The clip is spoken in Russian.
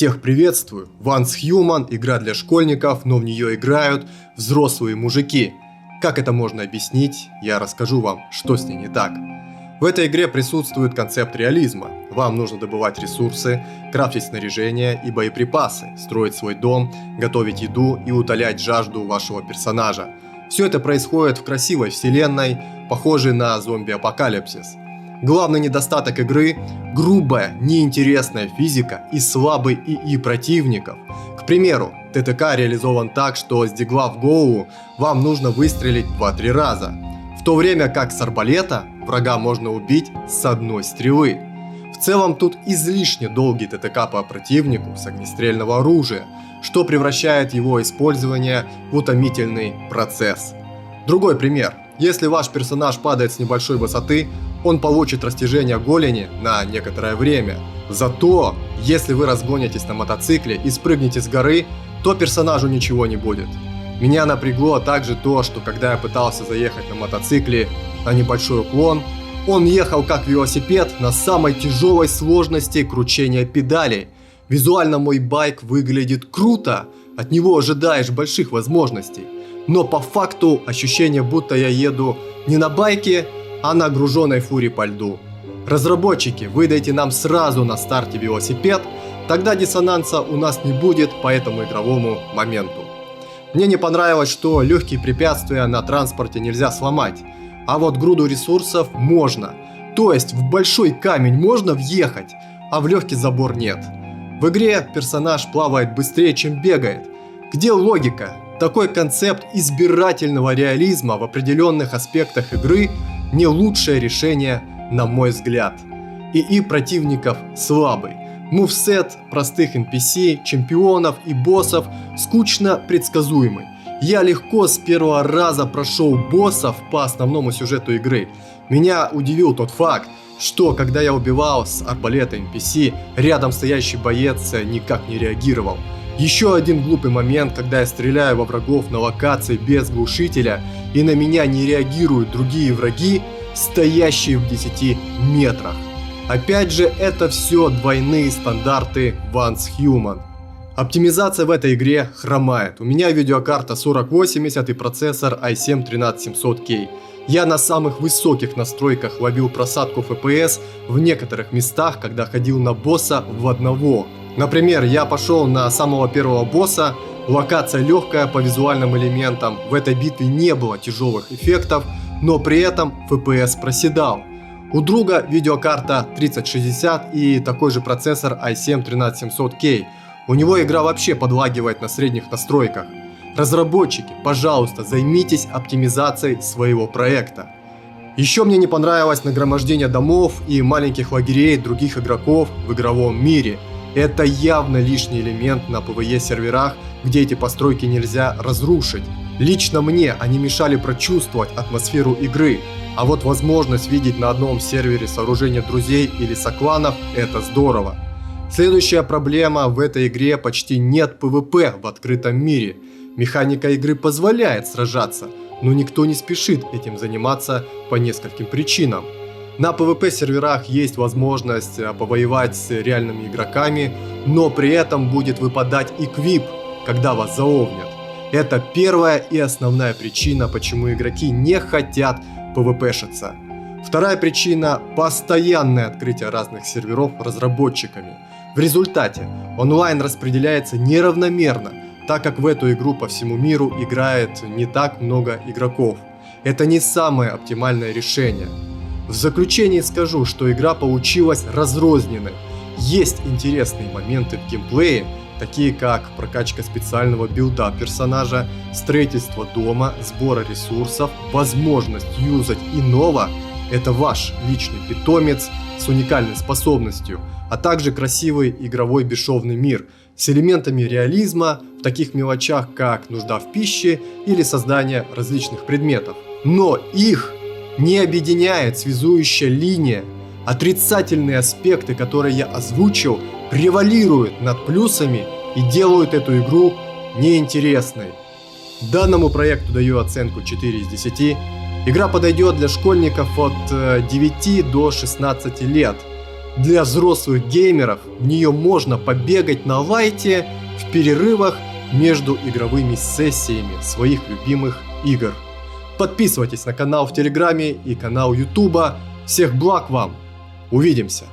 Всех приветствую! Once Human – игра для школьников, но в нее играют взрослые мужики. Как это можно объяснить, я расскажу вам, что с ней не так. В этой игре присутствует концепт реализма. Вам нужно добывать ресурсы, крафтить снаряжение и боеприпасы, строить свой дом, готовить еду и утолять жажду вашего персонажа. Все это происходит в красивой вселенной, похожей на зомби-апокалипсис. Главный недостаток игры – грубая, неинтересная физика и слабый ИИ противников. К примеру, ТТК реализован так, что с дигла в голову вам нужно выстрелить 2-3 раза, в то время как с арбалета врага можно убить с одной стрелы. В целом тут излишне долгий ТТК по противнику с огнестрельного оружия, что превращает его использование в утомительный процесс. Другой пример. Если ваш персонаж падает с небольшой высоты, он получит растяжение голени на некоторое время. Зато, если вы разгонитесь на мотоцикле и спрыгнете с горы, то персонажу ничего не будет. Меня напрягло также то, что когда я пытался заехать на мотоцикле на небольшой уклон, он ехал как велосипед на самой тяжелой сложности кручения педалей. Визуально мой байк выглядит круто, от него ожидаешь больших возможностей. Но по факту ощущение, будто я еду не на байке, а на груженной фуре по льду. Разработчики, выдайте нам сразу на старте велосипед, тогда диссонанса у нас не будет по этому игровому моменту. Мне не понравилось, что легкие препятствия на транспорте нельзя сломать, а вот груду ресурсов можно. То есть в большой камень можно въехать, а в легкий забор нет. В игре персонаж плавает быстрее, чем бегает. Где логика? Такой концепт избирательного реализма в определенных аспектах игры не лучшее решение, на мой взгляд. ИИ противников слабый. Мувсет простых NPC, чемпионов и боссов скучно предсказуемый. Я легко с первого раза прошел боссов по основному сюжету игры. Меня удивил тот факт, что когда я убивал с арбалета NPC, рядом стоящий боец никак не реагировал. Еще один глупый момент, когда я стреляю во врагов на локации без глушителя и на меня не реагируют другие враги, стоящие в 10 метрах. Опять же, это все двойные стандарты Once Human. Оптимизация в этой игре хромает. У меня видеокарта 4080 и процессор i7-13700K. Я на самых высоких настройках ловил просадку FPS в некоторых местах, когда ходил на босса в одного. Например, я пошел на самого первого босса, локация легкая по визуальным элементам, в этой битве не было тяжелых эффектов, но при этом FPS проседал. У друга видеокарта 3060 и такой же процессор i7-13700K. У него игра вообще подлагивает на средних настройках. Разработчики, пожалуйста, займитесь оптимизацией своего проекта. Еще мне не понравилось нагромождение домов и маленьких лагерей других игроков в игровом мире. Это явно лишний элемент на PvE серверах, где эти постройки нельзя разрушить. Лично мне они мешали прочувствовать атмосферу игры, а вот возможность видеть на одном сервере сооружения друзей или сокланов – это здорово. Следующая проблема: в этой игре почти нет PvP в открытом мире. Механика игры позволяет сражаться, но никто не спешит этим заниматься по нескольким причинам. На PvP серверах есть возможность повоевать с реальными игроками, но при этом будет выпадать эквип, когда вас заовнят. Это первая и основная причина, почему игроки не хотят PvP-шиться. Вторая причина – постоянное открытие разных серверов разработчиками. В результате онлайн распределяется неравномерно, так как в эту игру по всему миру играет не так много игроков. Это не самое оптимальное решение. В заключении скажу, что игра получилась разрозненной. Есть интересные моменты в геймплее, такие как прокачка специального билда персонажа, строительство дома, сбора ресурсов, возможность юзать иного – это ваш личный питомец с уникальной способностью, а также красивый игровой бесшовный мир с элементами реализма в таких мелочах, как нужда в пище или создание различных предметов. Но их не объединяет связующая линия. Отрицательные аспекты, которые я озвучил, превалируют над плюсами и делают эту игру неинтересной. Данному проекту даю оценку 4 из 10. Игра подойдет для школьников от 9 до 16 лет. Для взрослых геймеров в нее можно побегать на лайте в перерывах между игровыми сессиями своих любимых игр. Подписывайтесь на канал в Телеграме и канал Ютуба. Всех благ вам! Увидимся!